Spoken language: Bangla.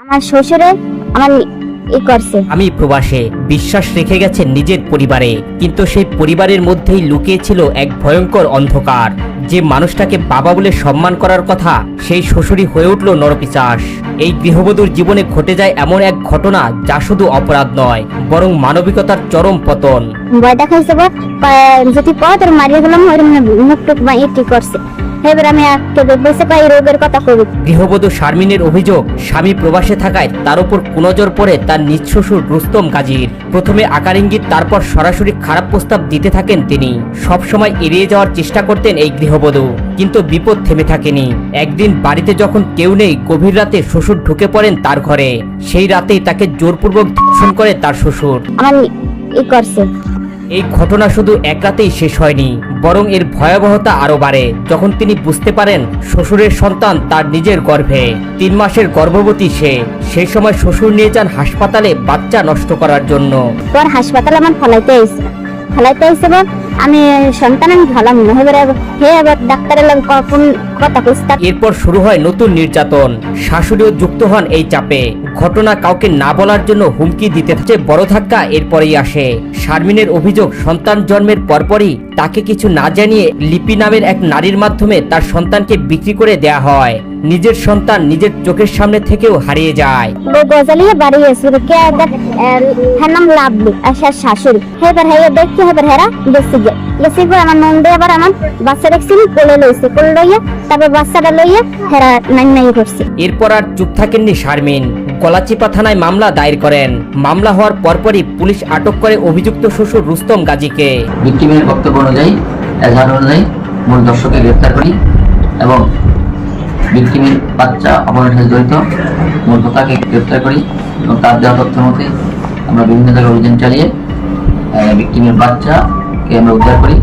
আমার শ্বশুরে আমার করছে। আমি প্রবাসে বিশ্বাস রেখে গেছে নিজের পরিবারে, কিন্তু সেই পরিবারের মধ্যেই লুকিয়ে ছিল এক ভয়ঙ্কর অন্ধকার। যে মানুষটাকে বাবা বলে সম্মান করার কথা, সেই শ্বশুরই হয়ে উঠল নরপিশাচ। এই গৃহবধূর জীবনে ঘটে যায় এমন এক ঘটনা যা শুধু অপরাধ নয়, বরং মানবিকতার চরম পতন। ভয় দেখাইছে যদি তোর মারিয়ে গেলাম মুখটুক এটি করছে। এবার আমি বসে পাই রোগের কথা কবি। গৃহবধূ শারমিনের অভিযোগ, স্বামী প্রবাসে থাকায় তার উপর কুনজর পড়ে তার নিজ শ্বশুর রুস্তম গাজীর। প্রথমে আকার ইঙ্গিত, তারপর সরাসরি খারাপ প্রস্তাব দিতে থাকেন তিনি। সবসময় এড়িয়ে যাওয়ার চেষ্টা করতেন এই গৃহবধূ, কিন্তু বিপদ থেমে থাকেনি। একদিন বাড়িতে যখন কেউ নেই, গভীর রাতে শ্বশুর ঢুকে পড়েন তার ঘরে। সেই রাতেই তাকে জোরপূর্বক ধর্ষণ করে তার শ্বশুর। আমার করছে। এই ঘটনা শুধু এক রাতেই শেষ হয়নি, বরং এর ভয়াবহতা আরো বাড়ে যখন তিনি বুঝতে পারেন শ্বশুরের সন্তান তার নিজের গর্ভে। 3 মাসের গর্ভবতী সে। সেই সময় শ্বশুর নিয়ে যান হাসপাতালে বাচ্চা নষ্ট করার জন্য। তোর হাসপাতালে আমার ফলাইতে আইছে আমি সন্তান আমি ভালাম না। এবার ডাক্তারের কথা কইছে। এরপর শুরু হয় নতুন নির্যাতন। শাশুড়িও যুক্ত হন এই চাপে। ঘটনা কাউকে না বলার জন্য হুমকি দিতে থাকে। বড় ধাক্কা এরপরেই আসে। শারমিনের অভিযোগ, সন্তান জন্মের পরপরই তাকে কিছু না জানিয়ে লিপি নামের এক নারীর মাধ্যমে তার সন্তানকে বিক্রি করে দেয়া হয়। নিজের সন্তান নিজের চোখের সামনে থেকেও হারিয়ে যায়। গজালিয়ে বাড়ি এসে হ্যাঁ নাম লাভলি আসার শাশুড়ি। এবার দেখছি হেরা গেছি আমার নন্দে আবার আমার বাচ্চা দেখছি কোলে লইছে। কোলে লইয়া তারপর বাচ্চাটা লইয়া হেরা নাই করছে। এরপর আর চুপ থাকেননি শারমিন। গলাচিপা থানায় মামলা দায়ের করেন। মামলা হওয়ার পরপরই পুলিশ আটক করে অভিযুক্ত শ্বশুর রুস্তম গাজীকে। ভিকটিমের বক্তব্য অনুযায়ী, এজাহার অনুযায়ী মূল দর্শককে গ্রেফতার করি এবং ভিকটিমের বাচ্চা অপহরণের সাথে জড়িত মূল তাকে গ্রেফতার করি এবং তার দেওয়া তথ্য মতে আমরা বিভিন্ন জায়গায় অভিযান চালিয়ে ভিকটিমের বাচ্চাকে আমরা উদ্ধার করি।